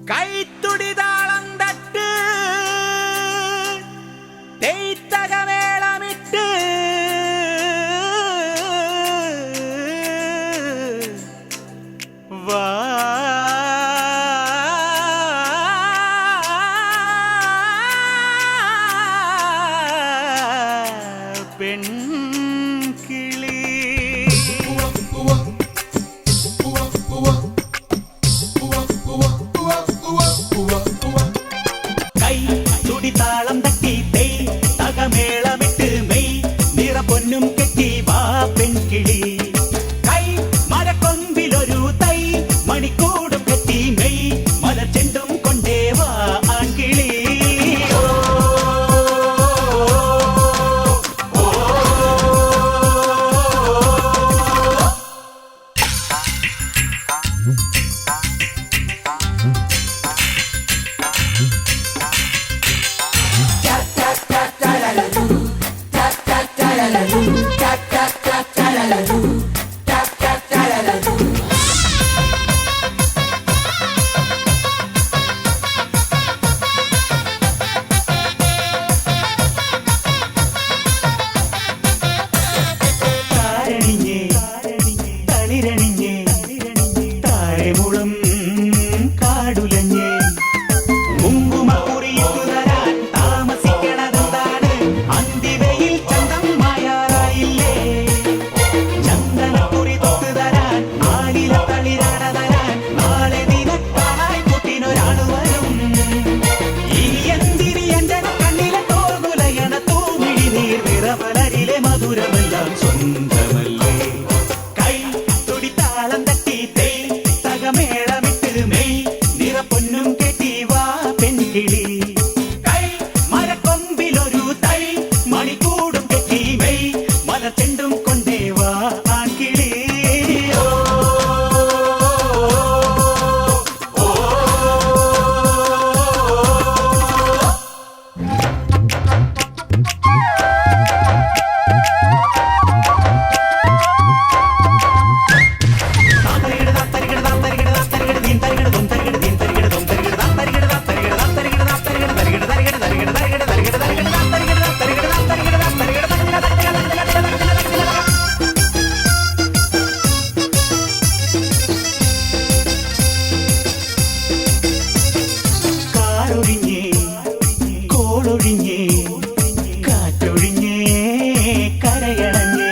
കൈത്തുടിതാളം തട്ട് തേയ്ത്തകമേളമിട്ട് വാ പെൺകിളി കൈ തുടിതാളം തട്ടി തേയ് തകമേളമിട്ട് മെയ് നിറ പൊന്നും കെട്ടി വാ പെൺകിളി കൈ മരക്കൊമ്പിലൊരു തൈ മണിക്കൂടും കെട്ടി മെയ് മലച്ചെണ്ടും കൊണ്ടേ വാ ആൺകിളി താരമുളം കാടുലഞ്ഞേ മുങ്കുമകുറിയിട്ടുതരാൻ താമസിക്കണതെന്താണ് അന്തിവയിൽ ചന്തം മായാറായില്ലേ ചന്ദനക്കുറി തൊട്ടുതരാൻ ആലില തളിരാട തരാൻ നാളെ നിനക്കായി കൂട്ടിനൊരാള് വരും ഇനി എന്തിരി എന്റെ കണ്ണിലെ തോർമുലയണ തൂമിഴി നീർ നിറമലരിലെ മധുരമെല്ലാം സ്വന്തമല്ലേ കൈ തുടിതാളം തട്ടി തേയ് തകമേളമിട്ട് മെയ് നിറ പൊന്നും കെട്ടി വാ പെൺകിളി കൈ മരക്കൊമ്പിലൊരു തൈ മണിക്കൂടും കെട്ടി മെയ് മലച്ചെണ്ടും കൊണ്ടേ വാ ആൺകിളി കാറൊഴിഞ്ഞേ കോളൊഴിഞ്ഞേ കാറ്റൊഴിഞ്ഞേ കരയണഞ്ഞേ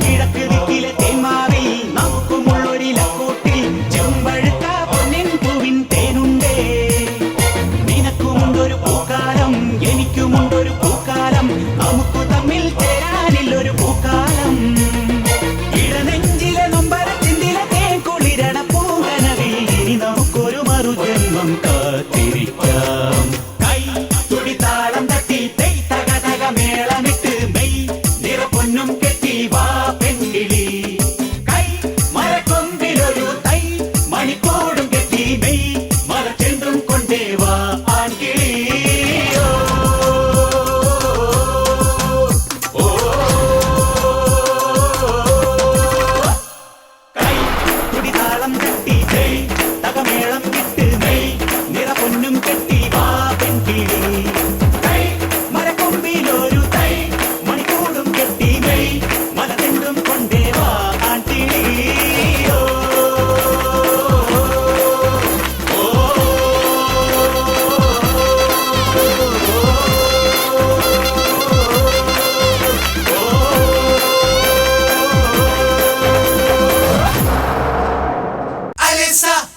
കിഴക്ക് ദിക്കിലെ തേന്മാവിൽ നമുക്കുമുള്ളൊരിലക്കൂട്ടിൽ ചെമ്പഴുത്ത പൊന്നിൻ പൂവിൻ തേനുണ്ടേ നിനക്കുമുണ്ടൊരു പൂക്കാലം എനിക്കുമുണ്ടൊരു പൂക്കാലം നമുക്ക് തമ്മിൽ ചേരാനില്ലൊരു പൂക്കാലം ഇടനെഞ്ചിലെ നൊമ്പരത്തിന്തിലെ തേൻ കുളിരണ പൂങ്കനവിൽ ഇനി നമുക്കൊരു മറുജന്മം കാത്തിരിക്കാം കൈ തുടിതാളം തട്ടി തേയ് തക തക മേളമിട്ട് മെയ് നിറ പൊന്നും കെട്ടി വാ പെൺകിളി കൈ മരക്കൊമ്പിലൊരു തൈ മണിക്കൂടും കെട്ടി മെയ് മലച്ചെണ്ടും കൊണ്ടേ വാ ആൺകിളി കൈ തുടിതാളം തട്ടി തേയ് തകമേളം ഇട്ട് മെയ് നിറ പൊന്നും കെട്ടി വാ പെൺകിളി കൈ മരക്കൊമ്പിലൊരു തൈ മണിക്കൂടും കെട്ടി മെയ് മലച്ചെണ്ടും കൊണ്ടേ വാ ആൺകിളി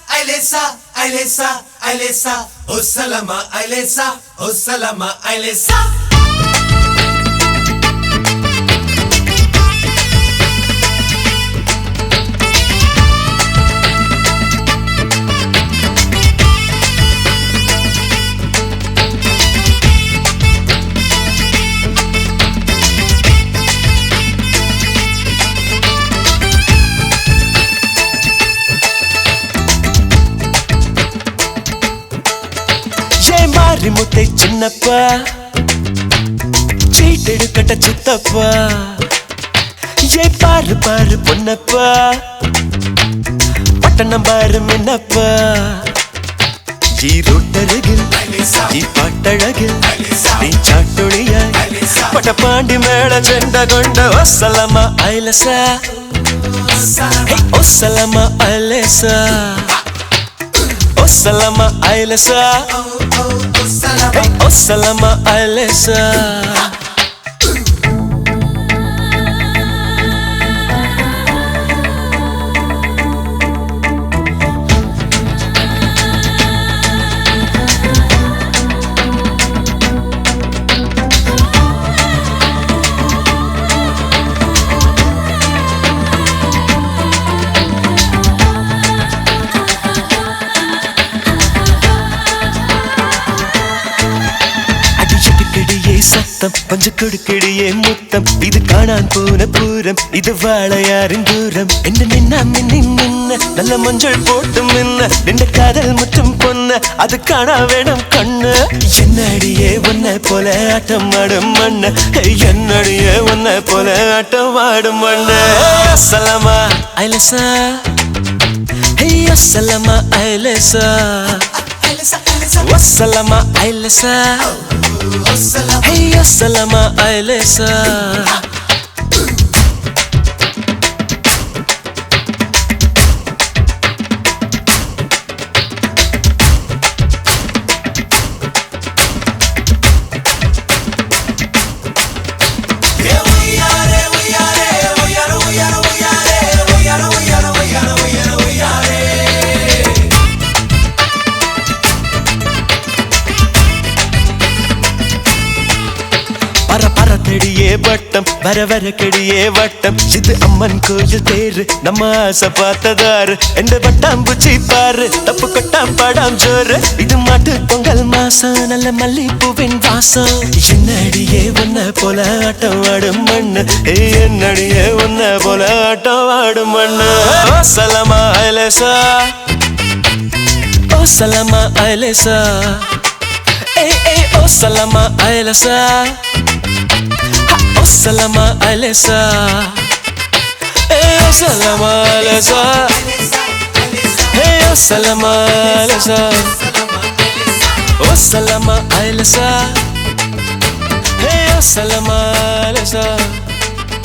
Ailesa, Ailesa, Ailesa, oh salama, Ailesa, oh salama, Ailesa. മുത്തേ ചിന്നപ്പ ചീട്ടെടുക്കട്ട ചിത്തപ്പ பாரு பாரு பொன்னப்பா பட்டணம் பாரு மின்னப்பா ഈ റോട്ടരകിൽ ഈ പാട്ടഴകിൽ നീ ചാട്ടുണിയായി പട്ടപ്പാണ്ടി മേള ചെണ്ട കൊണ്ട് ഒസലമ ഐലസ ഒസലമ ഐലസ ഒസലമ ഐലസ ഒസലമ ഐലസ സത്തം പഞ്ചക്കൊടുക്കടിയെ മുത്തം ഇത് കാണാൻ പോന പൂരം ഇത് വാളയാറിൻ ദൂരം എന്റെ നിന്ന മിന്നി മിന്ന നല്ല മഞ്ചൾ പോട്ടും മിന്ന നിന്റെ കാതൽ മുറ്റും പൊന്ന് അത് കാണാ വേണം കണ്ണ് എന്നടിയെ ഒന്നെ പോലെ ആട്ടം ആടും മണ്ണ് എന്നടിയെ ഒന്നെ പോലെ ആട്ടം ആടും മണ്ണ് അസ്സലാമ ഐലസ അസ്സലാമ ഐലസ والسلام عيلسا هي السلام عيلسا வட்டம் வர வர கெடியே வட்டம் இது அம்மன் கோயில் தேரு நம்ம ஆசை பார்த்ததாரு எந்த வட்டாம்பூச்சி பாரு தப்பு கொட்டாம் பாடாம் ஜோரு இது மாட்டு பொங்கல் மாசம் நல்ல மல்லிப்பூவின் வாசம் என்னடியே ஒன்ன போல ஆட்டம் ஆடும் மண்ணு என்னடியே ஒன்ன போல ஆட்டம் ஆடும் மண்ணு ஓ சலமா ஐலசா ஓ சலமா ஐலசா ஓ சலமா ஐலசா Salama Alisa Salama Alisa Salama Alisa Salama Alisa Salama Alisa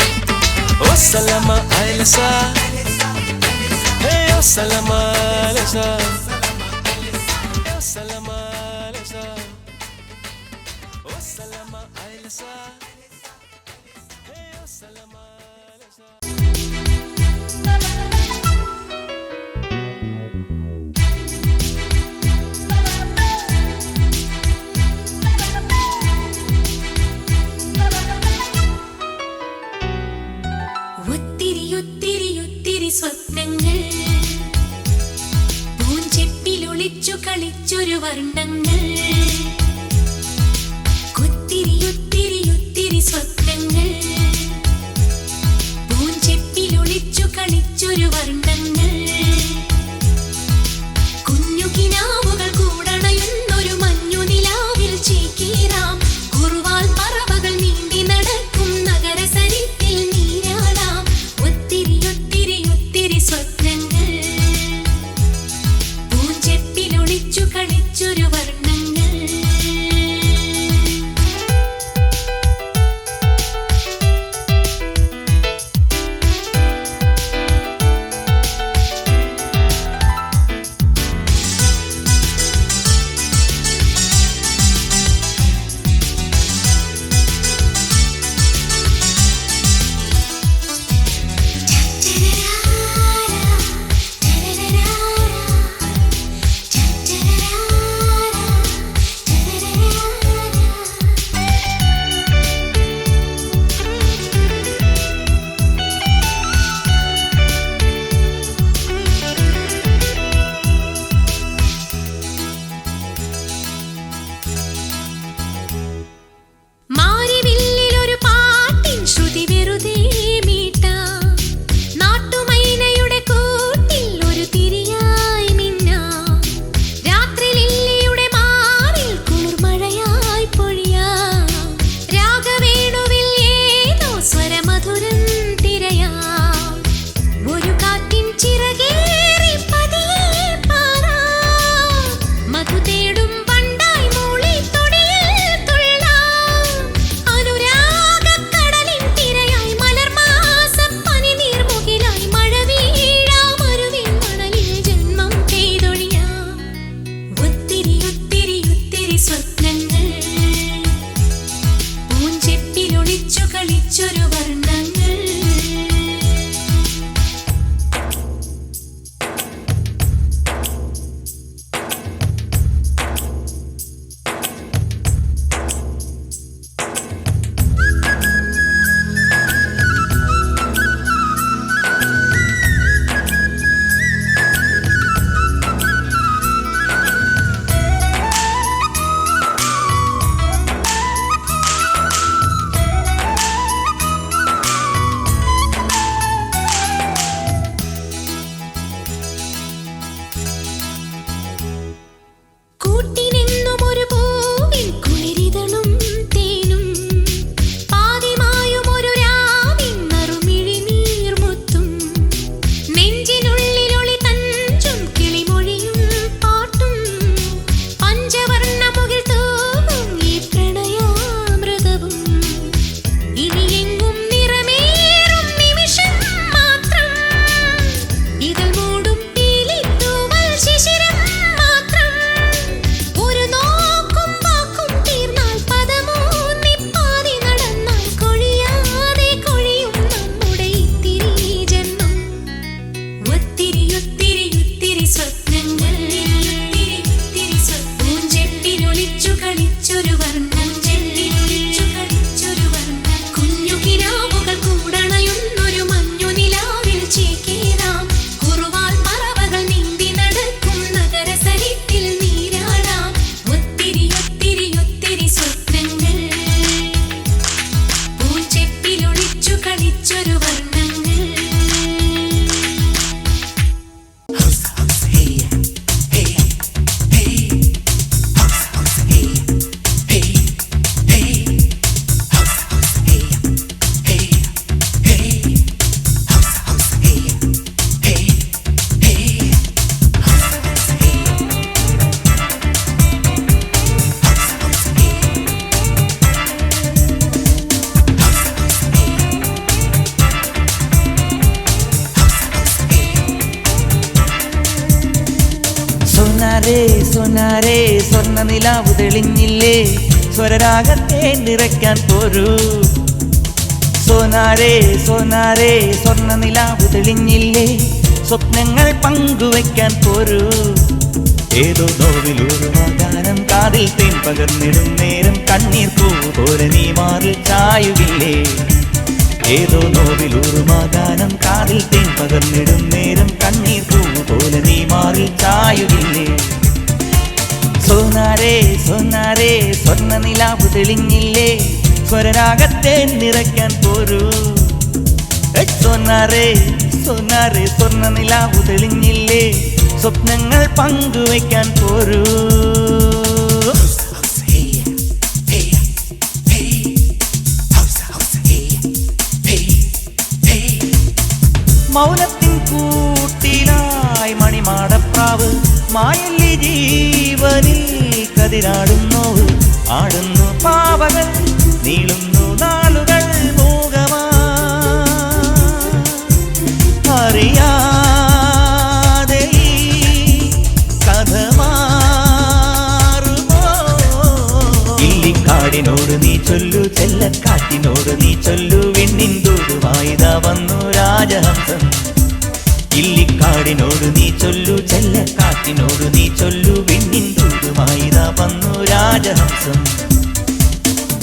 Salama Alisa Salama Alisa Salama Alisa Salama Alisa ഒത്തിരി സ്വപ്നങ്ങൾ പൂഞ്ചെപ്പിലൊളിച്ചു കളിച്ചൊരു വർണ്ണങ്ങൾ ഒത്തിരി സ്വപ്നങ്ങൾ പൂഞ്ചെപ്പിലൊളിച്ചു കളിച്ചൊരു വർണ്ണങ്ങൾ കുഞ്ഞുകിനാവുകൾ കൂടണയുന്നൊരു മഞ്ഞുനിലാവിൽ ചേക്കേറാം കുറുവാൽ പറവകൾ നീന്തി നടക്കും നഗരസരിത്തിൽ നീരാടാം ഒത്തിരി സ്വപ്നങ്ങൾ പൂഞ്ചെപ്പിലൊളിച്ചു കളിച്ചൊരു വർണ്ണങ്ങൾ സോനാരേ സോനാരേ സ്വർണ്ണ നിലാവ് തെളിഞ്ഞില്ലേ സ്വരരാഗത്തെ നിറയ്ക്കാൻ പോരൂ സോനാരേ സോനാരേ സ്വർണ്ണ നിലാവ് തെളിഞ്ഞില്ലേ സ്വപ്നങ്ങൾ പങ്കുവയ്ക്കാൻ പോരൂ ഏതോ നോവിലൂറുമാകാനം കാതിൽ തേൻ പകർന്നിടും നേരം കണ്ണീർ പൂവ് പോലെ നീ മാറിൽ ചായുകില്ലേ ഏതോ നോവിലൂറുമാകാനം കാതിൽ തേൻ പകർന്നിടും നേരം കണ്ണീർ പൂവ് പോലെ നീ മാറിൽ ചായുകില്ലേ സോനാരേ സോനാരേ സ്വർണ്ണ നിലാവ് തെളിഞ്ഞില്ലേ സ്വരരാഗത്തെ നിറയ്ക്കാൻ പോരൂ സോനാരേ സോനാരേ സ്വർണ്ണ നിലാവ് തെളിഞ്ഞില്ലേ സ്വപ്നങ്ങൾ പങ്കുവയ്ക്കാൻ പോരൂ മൗനത്തിൻ കൂട്ടിലായി മണിമാടപ്രാവ് മായല്ലി ജീവനിൽ കതിരാടുന്നോവ് ആടുന്നു പാവകൾ നീളുന്നു നാളുകൾ മൂകമാ അറിയാതെ ഈ കഥ മാറുമോ ഇല്ലിക്കാടിനോട് നീ ചൊല്ലു ചെല്ലക്കാറ്റിനോട് നീ ചൊല്ലു വിണ്ണിൻ ദൂതുമായിതാ വന്നു രാജഹംസം ഇല്ലിക്കാടിനോട് നീ ചൊല്ലു ചെല്ലക്കാറ്റിനോട് നീ ചൊല്ലു വിണ്ണിൻ ദൂതുമായിതാ വന്നു രാജഹംസം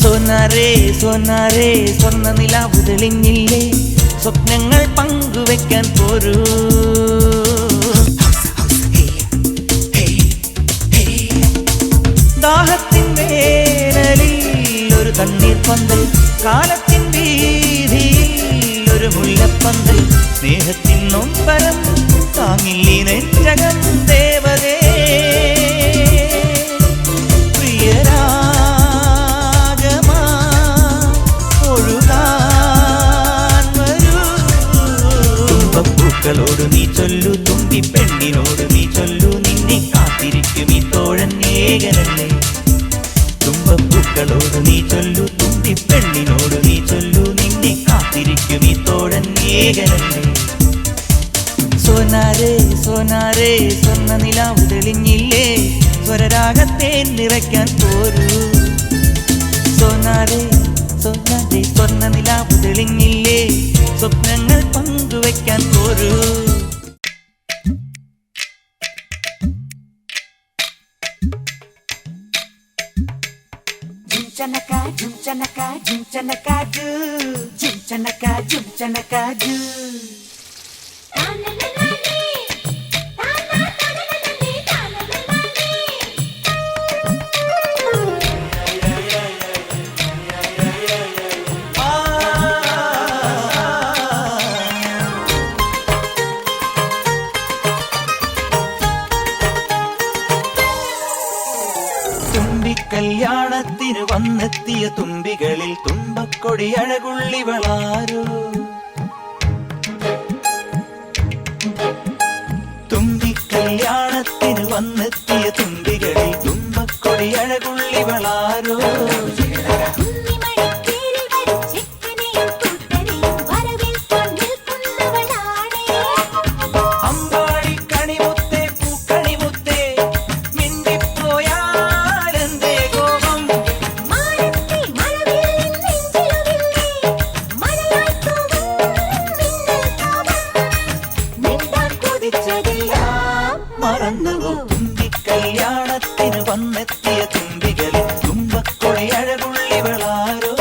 സോനാരേ സോനാരേ സ്വർണ്ണ നിലാവ് തെളിഞ്ഞില്ലേ സ്വപ്നങ്ങൾ പങ്കുവയ്ക്കാൻ പോരൂ ദാഹത്തിൻ വേനലിൽ ഒരു തണ്ണീർ പന്തൽ കാലത്തിൻ വീതിയിൽ ഒരു മുല്ലപ്പന്തൽ സ്നേഹത്തിൻ നൊമ്പരം താങ്ങില്ലി നെഞ്ചകം ദേവതേ പ്രിയരാഗമാ ഒഴുകാൻ വരൂ തുമ്പപ്പൂക്കളോട് നീ ചൊല്ലു തുമ്പി പെണ്ണിനോട് നീ ചൊല്ലു നിന്നെ കാത്തിരിക്കും ഈ തോഴൻ ഏകനല്ലേ തുമ്പപ്പൂക്കളോട് നീ ചൊല്ലു തുമ്പി പെണ്ണിനോട് നീ ചൊല്ലു നിന്നെ കാത്തിരിക്കും ഈ തോഴൻ ഏകനല്ലേ സോനാരേ സോനാരേ സ്വർണ്ണ നിലാവ് തെളിഞ്ഞില്ലേ സ്വരരാഗത്തെ നിറയ്ക്കാൻ പോരൂ സോനാരേ സോനാരേ സ്വർണ്ണ നിലാവ് തെളിഞ്ഞില്ലേ സ്വപ്നങ്ങൾ പങ്കുവയ്ക്കാൻ പോരൂ Jumchanaka, jumchanaka, jumchanaka, do. Jumchanaka, jumchanaka, do. കല്യാണത്തിന് വന്നെത്തിയ തുമ്പികളിൽ തുമ്പക്കൊടി അഴകുള്ളിവളാരോ തുമ്പിക്കല്യാണത്തിന് വന്നെത്തിയ തുമ്പികളിൽ തുമ്പക്കൊടി അഴകുള്ളിവളാരോ മറന്നുവോ തുമ്പിക്കല്യാണത്തിന് വന്നെത്തിയ തുമ്പികളിൽ തുമ്പക്കൊടി അഴകുള്ളിവളാരോ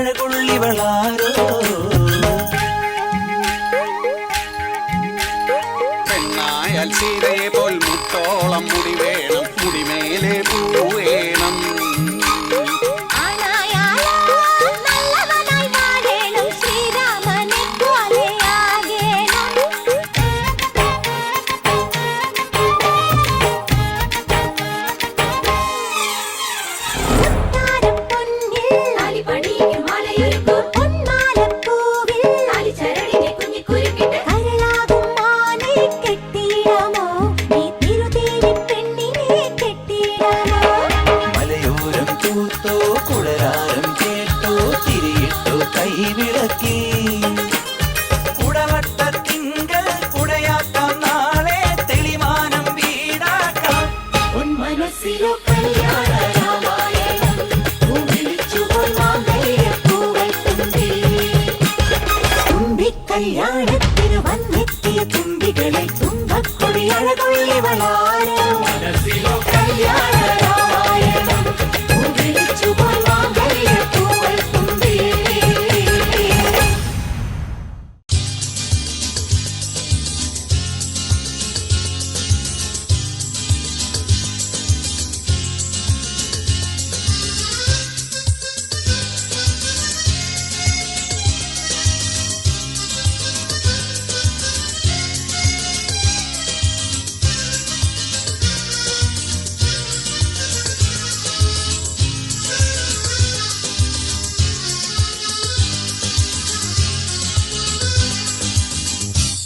അഴകുള്ളിവളാരോ പെണ്ണായാൽ സീതയെ പോൽ മുട്ടോളം മുടി വേണം, മുടിമേലെ പൂ വേണം. കല്യാണത്തിന് വന്നെത്തിയ തുമ്പികളെ തുമ്പക്കൊടി അഴകുള്ളിവളാരോ മനസ്സിലോ കല്യാണ രാമായണം വിളിച്ചുപോൽ മാംഗല്യപ്പൂവൾ തുമ്പി.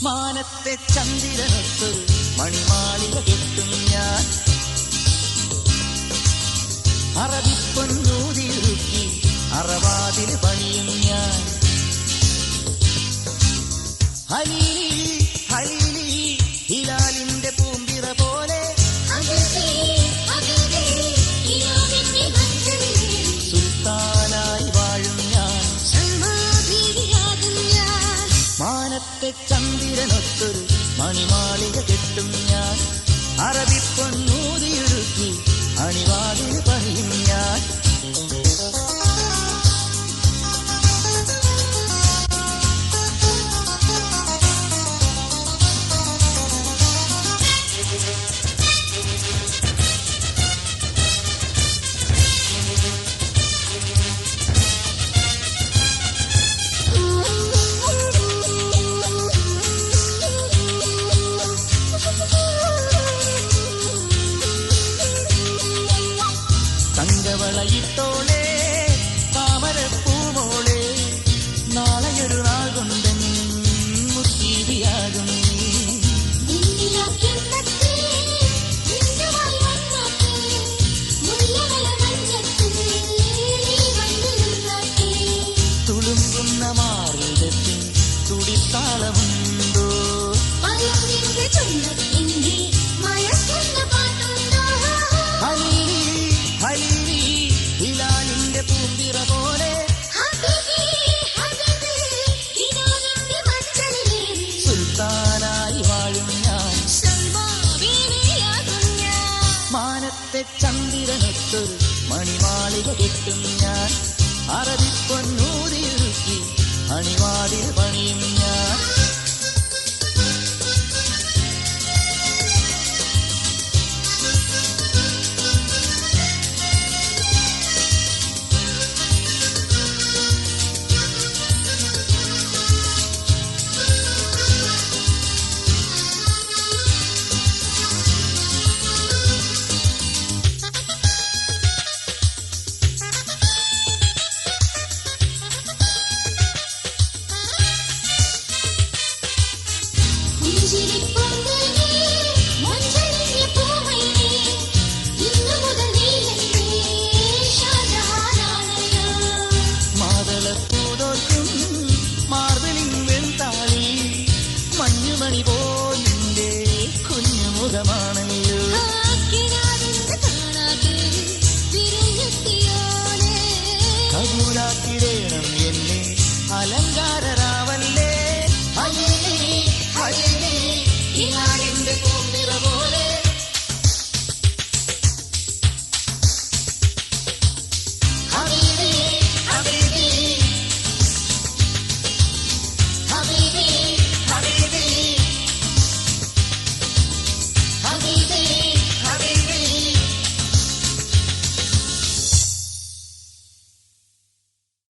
മാനത്തെ ചന്ദ്രനൊത്ത് മണിമാളിക കെട്ടും ഞാൻ, അറബിപ്പൊന്നൂതിരുക്കി അറവാതിൽ പണിയും ഞാൻ. ഹലീലി ഹലീലി ഹിലാലിന്റെ പൂമ്പിറ പോലെ സുൽത്താനായി വാഴും ഞാൻ. മാനത്തെ ചന്ദ്രനൊത്തൊരു മണിമാളിക കെട്ടും ഞാൻ, അറബിപ്പൊന്നൂതിയുരുക്കി അണിവാതിൽ പണിയും ഞാൻ. തങ്കവളയിട്ടോളെ താമരപ്പൂമോളെ, നാളെയൊരു നാൾ കൊണ്ടൻ മുത്തീവിയാകും നീ. തുളുമ്പുന്ന മാറിടത്തിൽ തുടിത്താളമുണ്ടോ, ഹിലാലിന്റെ പൂമ്പിറ പോലെ സുൽത്താനായി വാഴും ഞാൻ. മാനത്തെ ചന്ദ്രനൊത്തൊരു മണിമാളിക കെട്ടും ഞാൻ, അറബിപ്പൊന്നൂതിരുക്കി അണിവാതിൽ പണിയും ഞാൻ. മാതളപ്പൂതോർക്കും മാർബിളിൻ വെൺതാളി, മഞ്ഞുമണി പോലിന്റെ കുഞ്ഞുമുഖമാണല്ലോ. കബൂലാക്കിടേണം എന്നെ അലങ്കാരരാവല്ലേ. ഹിലാലിന്റെ പൂമ്പിറ പോലെ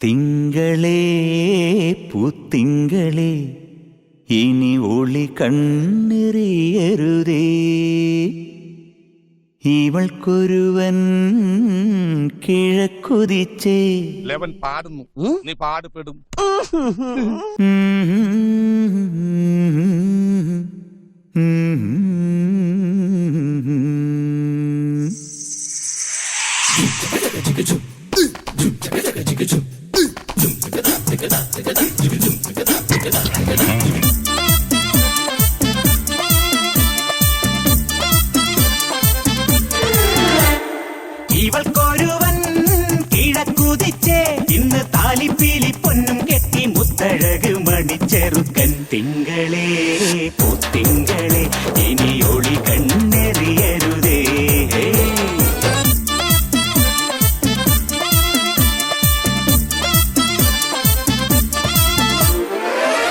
തിങ്കളേ പൂത്തിങ്കളേ ഇനി ഒളി കണ്ണെറിയരുതേ ഇവൾക്കൊരുവൻ കിഴക്കുതിച്ചേ ലെവൻ പാടുന്നു നീ പാടുപെടും ഇവൾക്കൊരുവൻ കിഴക്കുതിച്ചേ ഇന്ന് താലിപ്പീലി പൊന്നും കെട്ടി മുത്തഴക് മണിച്ചെറുക്കൻ തിങ്കളേ പൂത്തിങ്കളേ ഇനി ഒളി കണ്ണെറിയരുതേ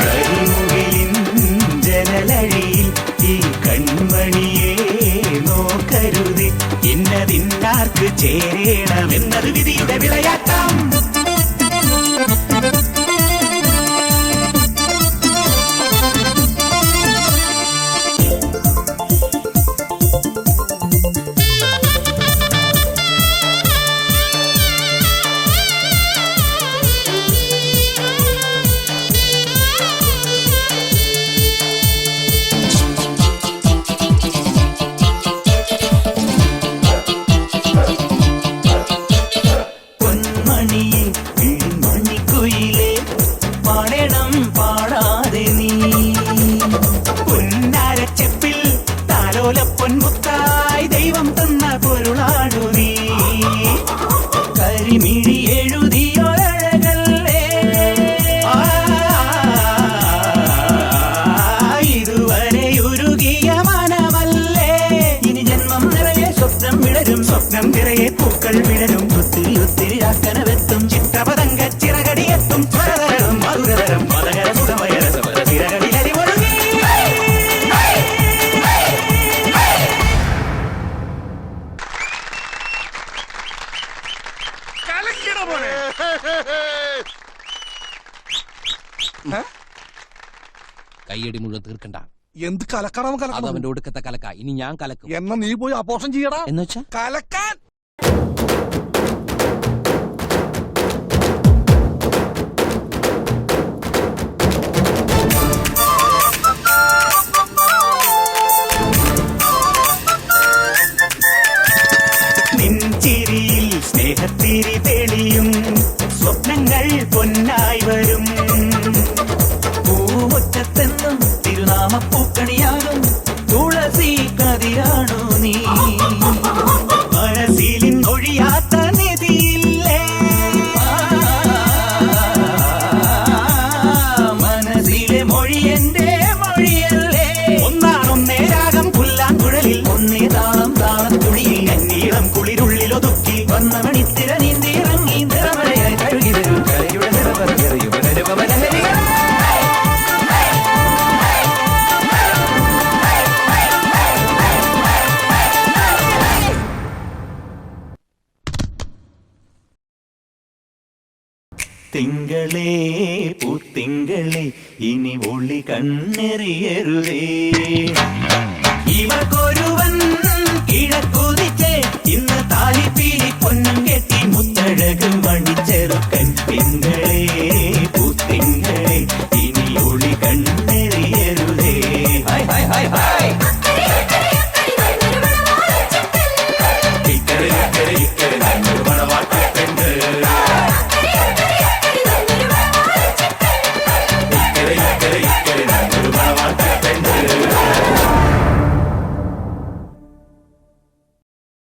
കരിമുകിലിൻ ജനലഴിയിൽ ഈ കൺമണിയെ നോക്കരുതേ ഇന്നതിന്നാർക്ക് ചേരണമെന്നത് വിധിയുടെ വിളയാട്ടം പൊന്മണിയെ മണിക്കുയിലേ പാടണം പാടാതെ നീ പൊന്നാരച്ചെപ്പിൽ താലോല പൊന്മുത്തായി ദൈവം തന്ന പൊരുളാണു നീ കരിമിഴി എഴുതിയൊരഴകല്ലേ ഇതുവരെ ഉരുകിയ മനമല്ലേ ഇനി ജന്മം നിറയെ സ്വപ്നം വിടരും സ്വപ്നം നിറയെ പൂക്കൾ വിടരും ഒത്തിരി ഒത്തിരി ആക്കനവെത്തും ചിത്രപതങ്ക ചിറകടിയെത്തും സ്വരതരം മധുരതരം മതകര സുഖമയരസപര തിരകളിലരി ഒഴുകി കയ്യടി മുഴുവൻ തീർക്കണ്ട. എന്ത് കലക്കണം അത് കലക്കണം അവന്റെ ഒടുക്കത്തെ കലക്ക. ഇനി ഞാൻ കലക്കും. എന്നാ നീ പോയി അപോഷം ചെയ്യടാ എന്നുവെച്ചാ കലക്കാൻ നിൻചിരിയിൽ സ്നേഹത്തിരി തെളിയും സ്വപ്നങ്ങൾ പൊന്നായി വരും പൂമുറ്റത്തെന്നും തിരുനാമപ്പൂക്കണിയാകും തുളസി കതിരാണു നീ മനസ്സിലിൻ ഒഴിയാത്ത നിധിയില്ലേ മനസ്സിലെ മൊഴി എന്റെ മൊഴിയല്ലേ ഒന്നാണൊന്നേ രാഗം പുല്ലാങ്കുഴലിൽ ഒന്നേ താളം താളത്തുണിയിൽ കന്നീളം കുളിരുള്ളിലൊതുക്കി വന്ന മണിത്തിര നീന്തി ഇറങ്ങി നിറമഴയായി കഴുകി വരും കലയുടെ നിറപറയുവനരുപമലഹരികൾ തിങ്കളേ പൂത്തിങ്കളേ ഇനി ഒളി കണ്ണെറിയരുതേ ഇവക്കൊരുവൻ കിഴക്കുതിച്ചേ ഇന്ന് താലിപ്പീലി പൊന്നും കെട്ടി മുത്തഴക് മണിച്ചെറുക്കൻ തിങ്കളേ പൂത്തിങ്കളേ ഇനി ഒളി കണ്ണെറിയരുതേ ഹായ് ഹായ് ഹായ് ഹായ് ഇക്കരെ ഇക്കരെ ഇക്കരെ നല്ലൊരു മണവാട്ടിപ്പെണ്ണ്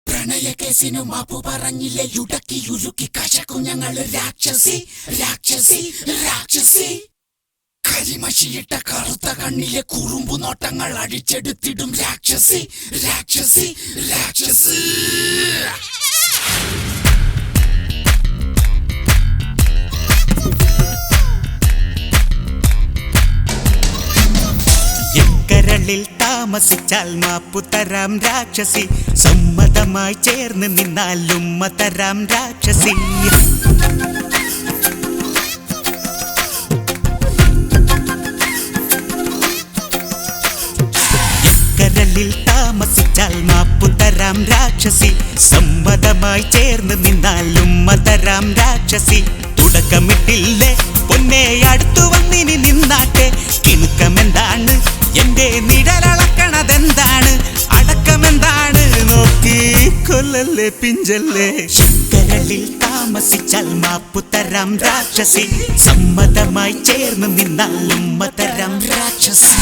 പ്രണയകേസിനു മാപ്പു പറഞ്ഞില്ലേ യുടക്കി ഉരുക്കി കശക്കും ഞങ്ങള് രാക്ഷസി രാക്ഷസി രാക്ഷസി കരിമഷിയിട്ട കറുത്ത കണ്ണിലെ കുറുമ്പു നോട്ടങ്ങൾ അടിച്ചെടുത്തിടും രാക്ഷസി രാക്ഷസി രാക്ഷസി എക്കരളിൽ താമസിച്ചാൽ മാപ്പു തരാം രാക്ഷസി സമ്മതമായി ചേർന്ന് നിന്നാൽ ഉമ്മ തരാം രാക്ഷസി രാക്ഷസി സമ്മതമായി ചേർന്ന് നിന്നാൽ ഉമ്മ തരാം രാക്ഷസി തുടക്കമിട്ടില്ലേ പൊന്നെ അടുത്തു വന്നിനി നിന്നാട്ടെ കിണുക്കമെന്താണ് എന്റെ നിഴലളക്കണതെന്താണ് അടക്കമെന്താണ് നോക്കി കൊല്ലല്ലേ പിഞ്ചല്ലേ ശങ്കരളിൽ താമസിച്ചാൽ മാപ്പു തരാം രാക്ഷസി സമ്മതമായി ചേർന്ന് നിന്നാൽ ഉമ്മ തരാം രാക്ഷസി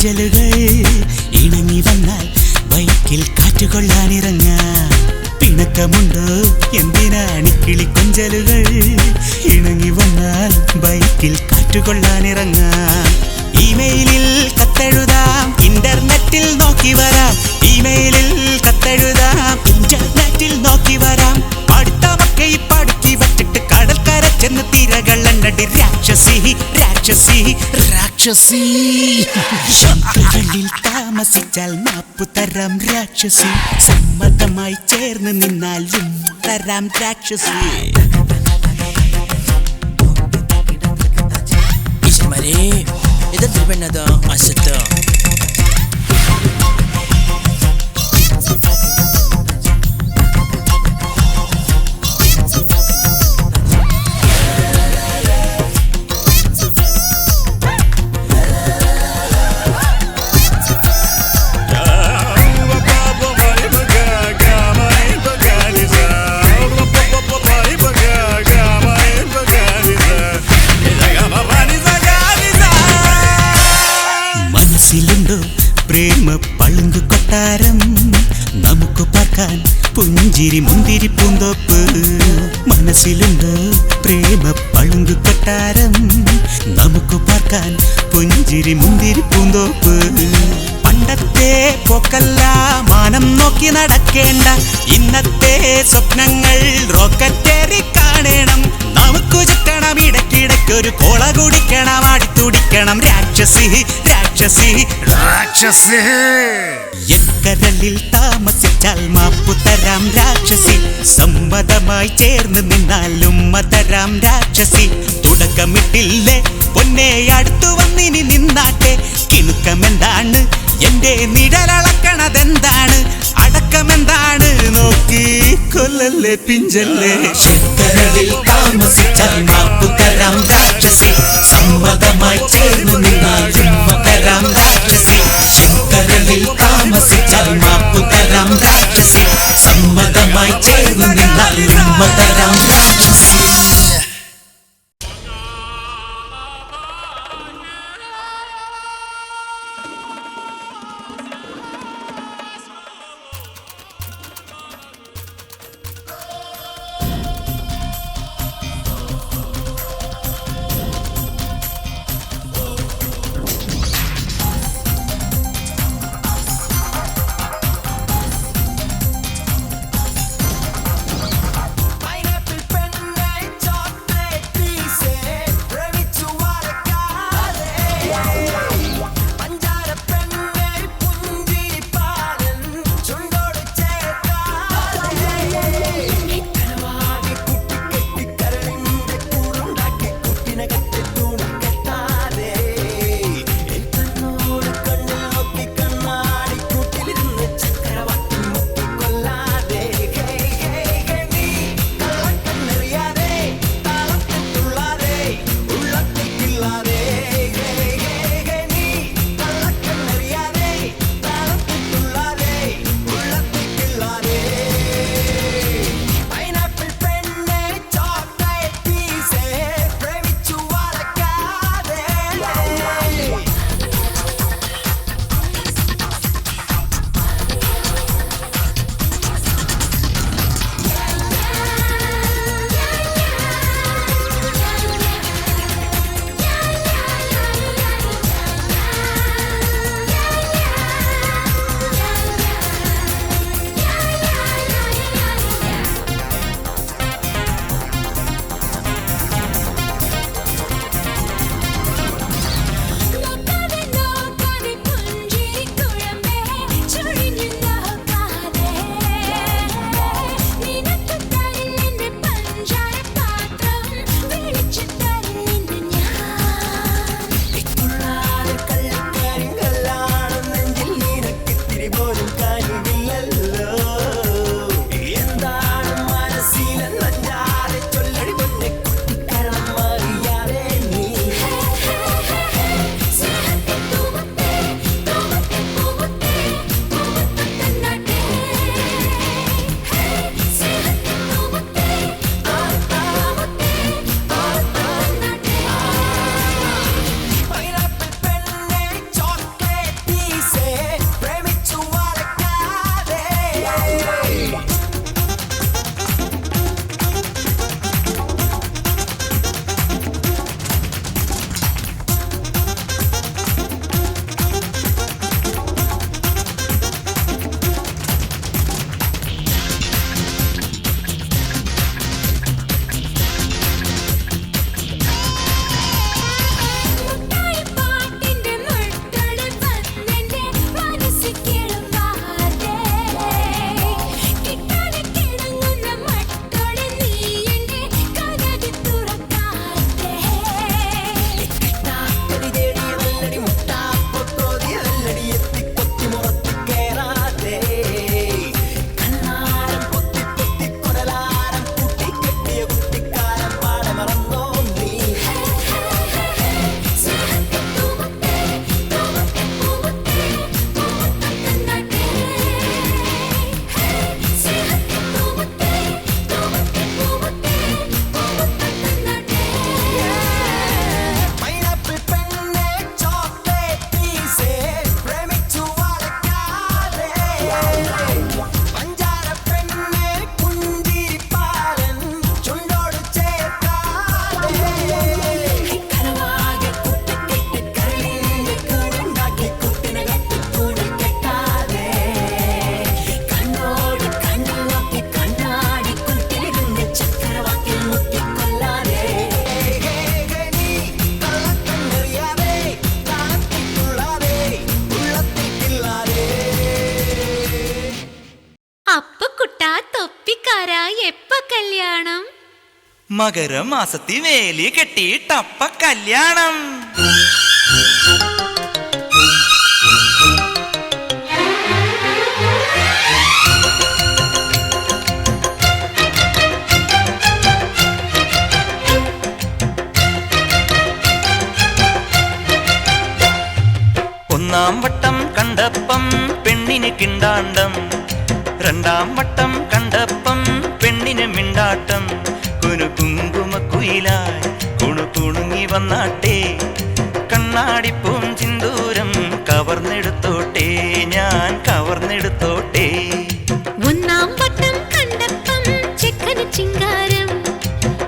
കൊഞ്ചലുകൾ ഇണങ്ങി വന്നാൽ ബൈക്കിൽ കാറ്റുകൊള്ളാനിറങ്ങാം പിണക്കമുണ്ടോ എന്തിനാണ് കിളി കൊഞ്ചലുകൾ ഇണങ്ങി വന്നാൽ ബൈക്കിൽ കാറ്റുകൊള്ളാനിറങ്ങാം ഇമെയിലിൽ കത്തെഴുതാം ഇന്റർനെറ്റിൽ നോക്കി വരാം ഇമെയിലിൽ കത്തെഴുതാം ഇന്റർനെറ്റിൽ നോക്കി വരാം പഠിത്തമൊക്കെ പഠിക്കി വച്ചിട്ട് കടൽക്കര ചെന്ന് തിരകൾ അണ്ണടി രാക്ഷസി രാക്ഷസി രാക്ഷസി ശങ്കരളിൽ താമസിച്ചാൽ മാപ്പു തരാം രാക്ഷസി സമ്മതമായി ചേർന്ന് നിന്നാലും തരാം രാക്ഷസി ഇതെന്തൊരു പെണ്ണതോ അസത്തോ പ്രേമ പളുങ്കു കൊട്ടാരം നമുക്ക് പാർക്കാൻ പുഞ്ചിരി മുന്തിരി പൂന്തോപ്പ് മനസ്സിലുണ്ടോ പ്രേമ പളുങ്കു കൊട്ടാരം നമുക്ക് പാർക്കാൻ പുഞ്ചിരി മുന്തിരി പൂന്തോപ്പ് പണ്ടത്തെ പോക്കല്ല മാനം നോക്കി നടക്കേണ്ട ഇന്നത്തെ സ്വപ്നങ്ങൾ റോക്കറ്റേറി കാണണം നമുക്ക് ചുറ്റണം ഇടയ്ക്കിടയ്ക്കൊരു കോള കുടിക്കണം ആടിത്തുടിക്കണം രാക്ഷസി രാക്ഷസി രാക്ഷസി എക്കരളിൽ താമസിച്ചാൽ മാപ്പു തരാം രാക്ഷസി സമ്മതമായി ചേർന്ന് നിന്നാൽ ഉമ്മ തരാം രാക്ഷസി തുടക്കമിട്ടില്ലേ പൊന്നെ അടുത്തു വന്നിനി നിന്നാട്ടെ കിണുക്കമെന്താണ് എന്റെ നിഴലളക്കണതെന്താണ് അടക്കമെന്താണ് നോക്കി കൊല്ലല്ലേ പിഞ്ചല്ലേ ശങ്കരളിൽ താമസിച്ചാൽ മാപ്പു തരാം രാക്ഷസി സമ്മതമായി ചേർന്ന് നിന്നാൽ ഉമ്മ തരാം രാക്ഷസി ശങ്കരളിൽ താമസിച്ചാൽ മാപ്പു തരാം രാക്ഷസി സമ്മതമായി ചേർന്ന് നിന്നാൽ ഉമ്മ തരാം രാക്ഷസി കല്യാണം? മകരമാസത്തി വേലി കെട്ടിയിട്ടപ്പ കല്യാണം. ഒന്നാം വട്ടം കണ്ടപ്പം പെണ്ണിന് കിണ്ടാണ്ടം, രണ്ടാം വട്ടം കണ്ടപ്പം പെണ്ണിന് മിണ്ടാട്ടം. കുങ്കുമക്കുയിലായി കുണുകുണുങ്ങി വന്നാട്ടെ, കണ്ണാടിപ്പൂം ചിന്തൂരം കവർന്നെടുത്തോട്ടെ, ഞാൻ കവർന്നെടുത്തോട്ടെ. ഒന്നാം വട്ടം കണ്ടപ്പം ചെക്കന് ചിങ്കാരം,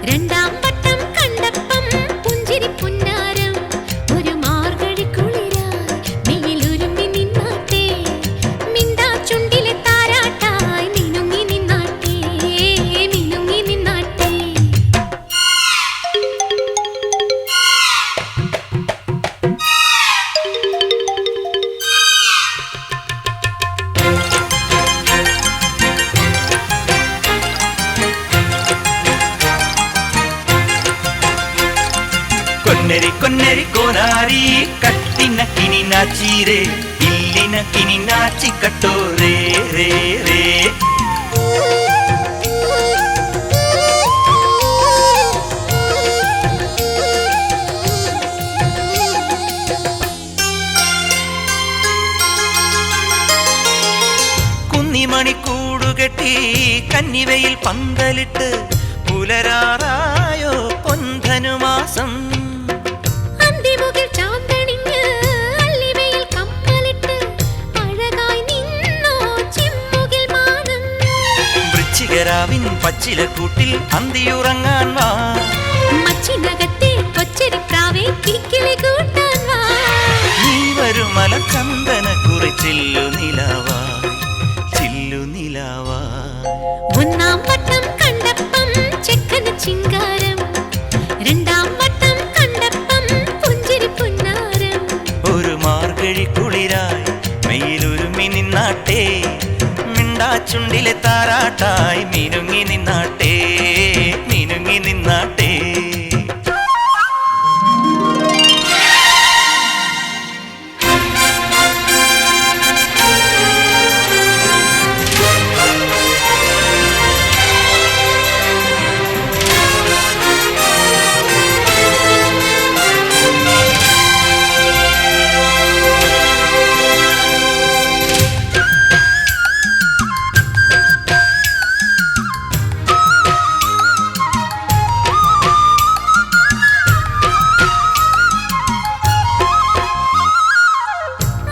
രണ്ടാം വട്ടം കണ്ടപ്പം പുഞ്ചിരി പുന്നാരം. ഒരു മാർഗഴി കുളിരായി മെയിലുരുമ്മി നിന്നാട്ടെ, മിണ്ടാ ചുണ്ടിലെ താരാട്ടായി മിനുങ്ങി നിന്നാട്ടെ, മിനുങ്ങി നിന്നാട്ടെ. കൊന്നരി കൊന്നരി കോനാരി കട്ടിന കിനി നാച്ചീരേ, ഇല്ലിന കിനി നാച്ചി കട്ടോ രേ രേ രേ. കുന്നിമണിക്കൂടുകെട്ടി കന്നിവയിൽ പന്തലിട്ട് പുലരാറായോ പൊൻധനുമാസം. അന്തിമുകിൽ ചാന്തണിഞ്ഞ് അല്ലിവയിൽ കമ്മലിട്ട് അഴകായി നിന്നോ ചെമ്മുകിൽ മാനം. വൃശ്ചികരാവിൻ പച്ചിലക്കൂട്ടിൽ അന്തിയുറങ്ങാൻ വാ, മച്ചിനകത്തെ കൊച്ചരിപ്രാവേ കിക്കിളി കൂട്ടാൻ വാ. നീ വരുമല ചന്ദന കുറിച്ചില്ലു നിലാവാ, ചില്ലു നിലാവാ. ഒന്നാം വട്ടം കണ്ടപ്പം ചെക്കന് ചിങ്കാരം, രണ്ടാം വട്ടം കണ്ടപ്പം പുഞ്ചിരി പുന്നാരം. ഒരു മാർഗഴി കുളിരായി മെയിലൊരുമി നിന്നാട്ടെ, മിണ്ടാ ചുണ്ടിലെ താരാട്ടായി മിനുങ്ങി നിന്നാട്ടെ, മിനുങ്ങി നിന്നാട്ടെ.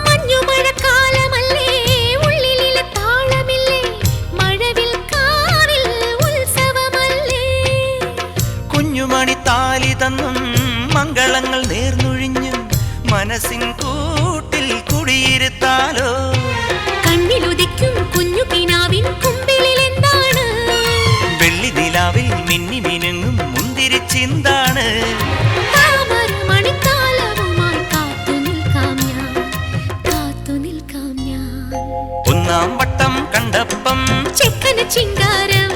മഞ്ഞുമഴക്കാലമല്ലേ, ഉള്ളിലെ താളമില്ലേ, മഴവിൽ കാവിൽ ഉത്സവമല്ലേ. കുഞ്ഞുമണി താലി തന്നും മംഗളങ്ങൾ നേർന്നൊഴിഞ്ഞും മനസ്സിൻ കൂട്ടിൽ കുടിയിരുത്താലോ. കണ്ണിലുദിക്കും കുഞ്ഞു കിനാവിൻ കുമ്പിളിൽ എന്താണ്? വെള്ളി നിലാവിൽ മിന്നി മിനുങ്ങും മുന്തിരി ചിന്താണ്. താമരമണിക്കാലവുമായി കാത്തു നിൽക്കാം ഞാൻ, കാത്തു നിൽക്കാം ഞാൻ. ഒന്നാം വട്ടം കണ്ടപ്പം ചെക്കന് ചിങ്കാരം,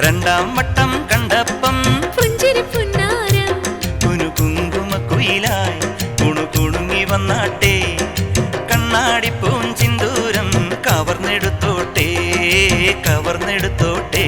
രണ്ടാം വട്ടം കണ്ടപ്പം പുഞ്ചിരി പുന്നാരം. കുങ്കുമക്കുയിലായി കുണുകുണുങ്ങി വന്നാട്ടെ, കണ്ണാടിപ്പൂം ചിന്തൂരം കവർന്നെടുത്തോട്ടെ, കവർന്നെടുത്തോട്ടെ.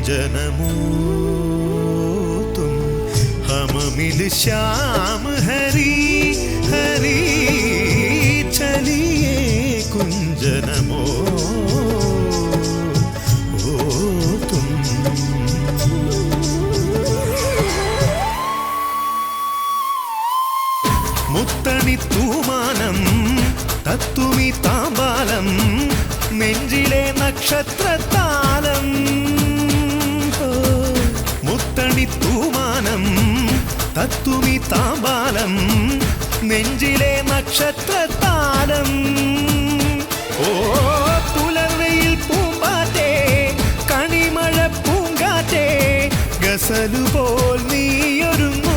कुंजनमो तुम हम मिल श्याम हरी हरी चलिए कुंजनमो तुम മുത്തണി തൂമാനം തത്തുമി താമ്പാലം നെഞ്ചിലെ നക്ഷത്രത്താലം മുത്തണി തൂമാനം തത്തുമി താമ്പാലം നെഞ്ചിലെ നക്ഷത്രത്താലം ഓ പുലർവെയിൽ പൂമ്പാറ്റേ കണിമഴ പൂങ്കാറ്റേ ഗസലുപോൽ നീയൊരുങ്ങൂ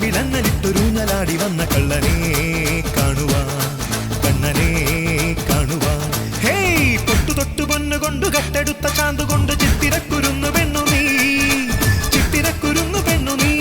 രാക്കടമ്പിലന്നലിട്ടൊരുങ്ങലാടി വന്ന കള്ളനെ കാണുവാൻ കണ്ണനെ കാണുവാൻ ഹേയ് പൊട്ടു തൊട്ടു പൊന്നു കൊണ്ടു കട്ടെടുത്ത ചാന്തു കൊണ്ട് ചിത്തിരക്കുരുന്നു പെണ്ണു നീ ചിത്തിരക്കുരുന്നു പെണ്ണു നീ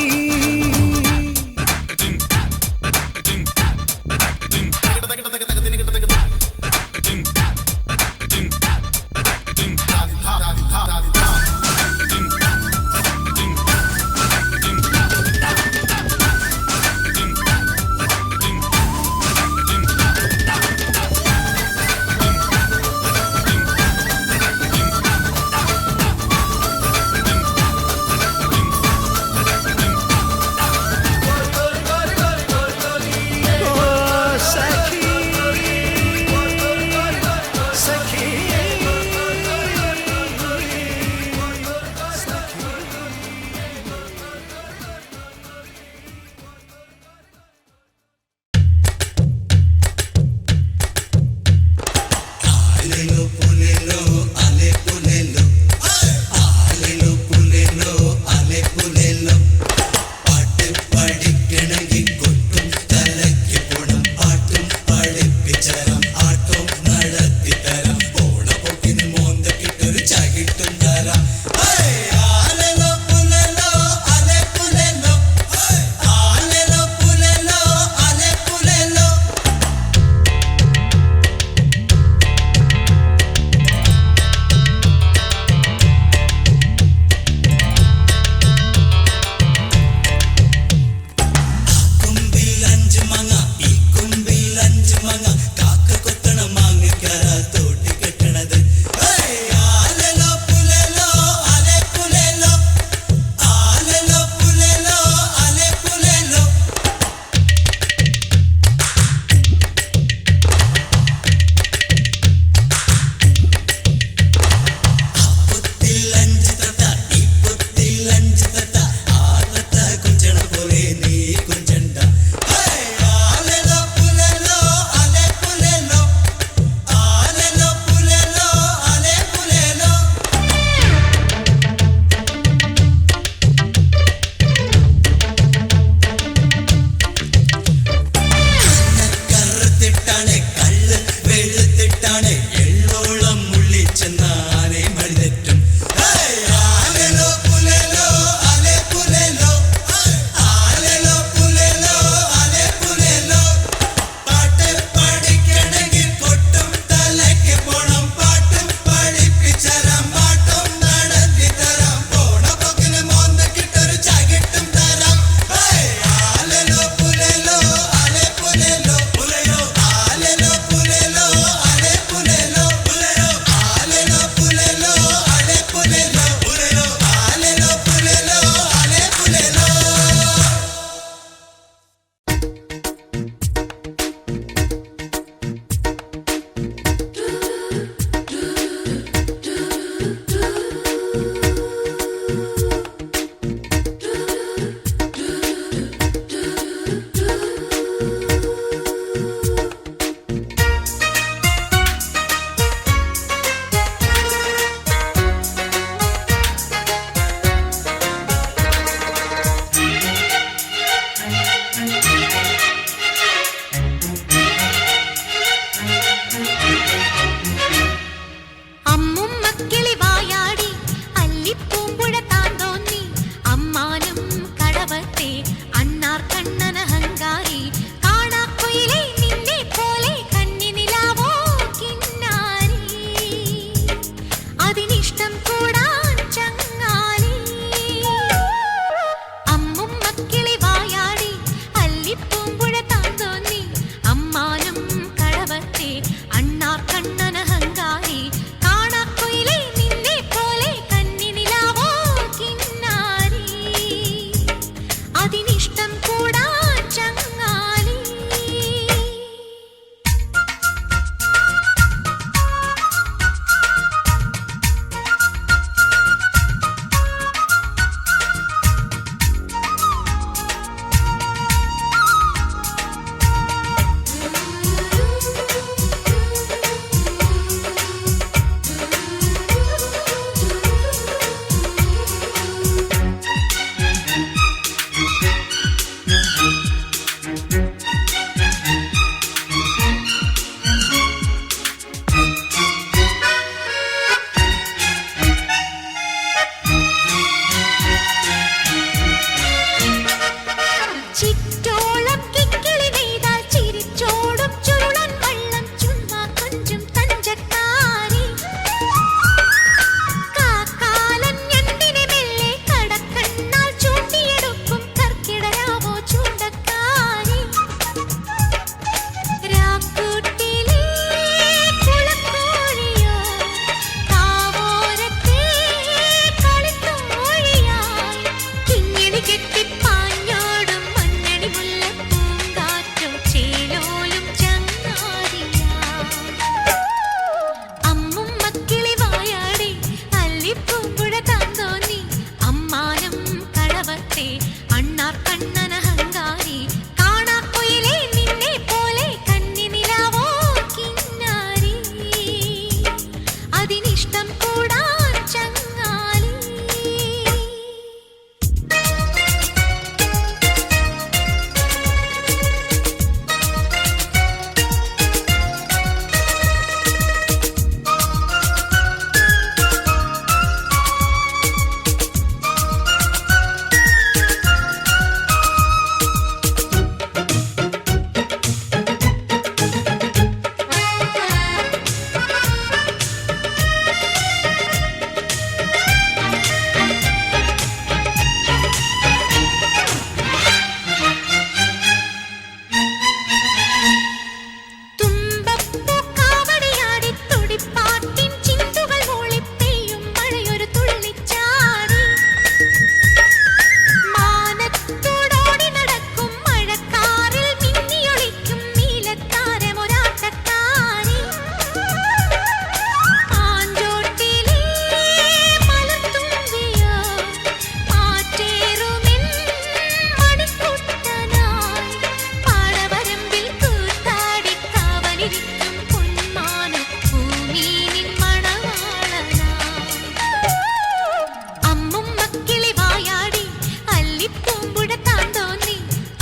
പൂമ്പുഴത്താൻ തോന്നി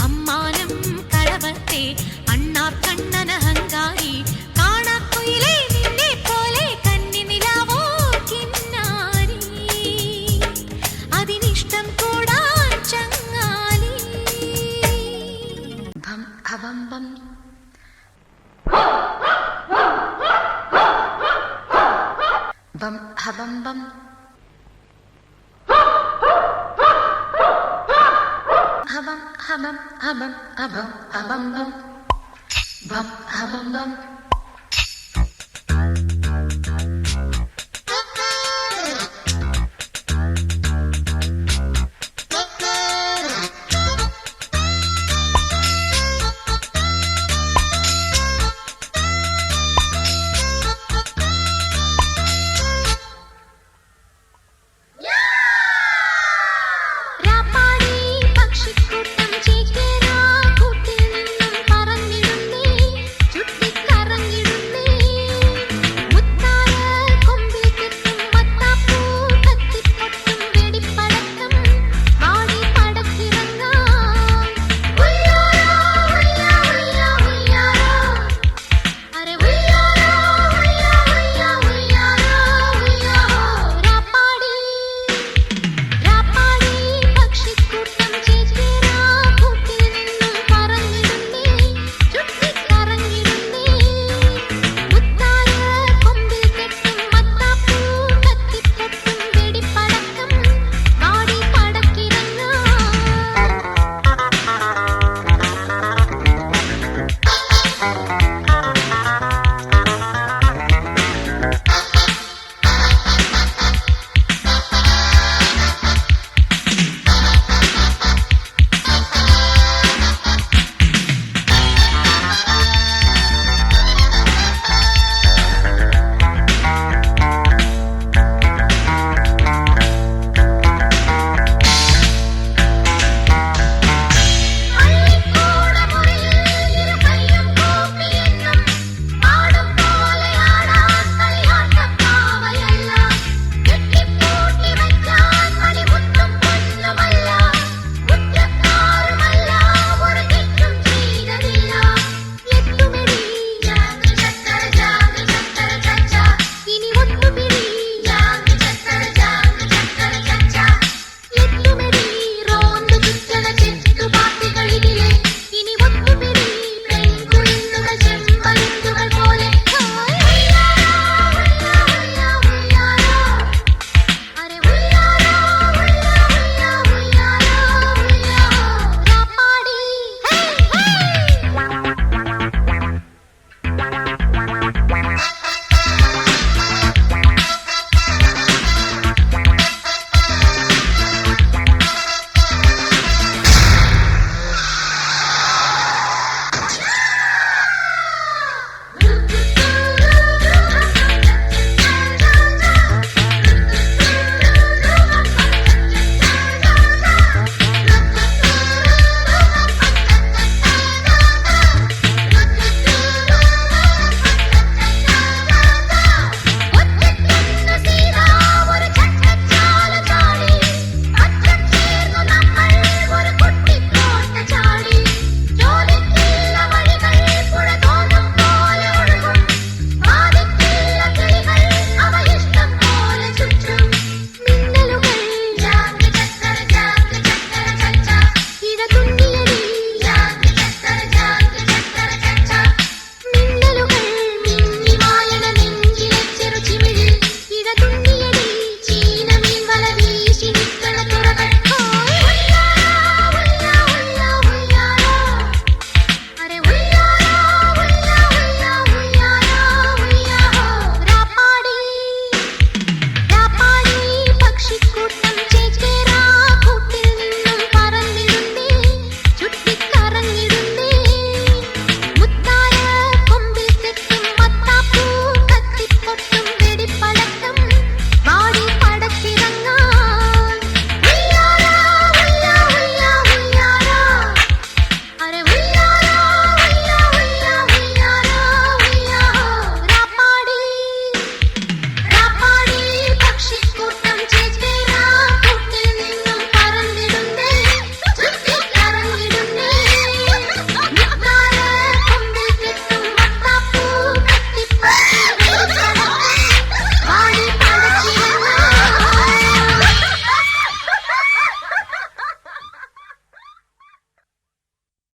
അമ്മാനം കളവത്തെ അണ്ണാർ കണ്ണനഹങ്കാരി കാണാക്കുയിലേ നിന്നെ പോലെ കന്നി നിലാവോ കിന്നാരി അതിനിഷ്ടം കൂടാൻ ചങ്ങാലി ഭം ഭവം ഭം ബം ഹബം ബം ഹബം ഹബം ഹബം ഹബം ഹബം ബം ബം ഹബം ബം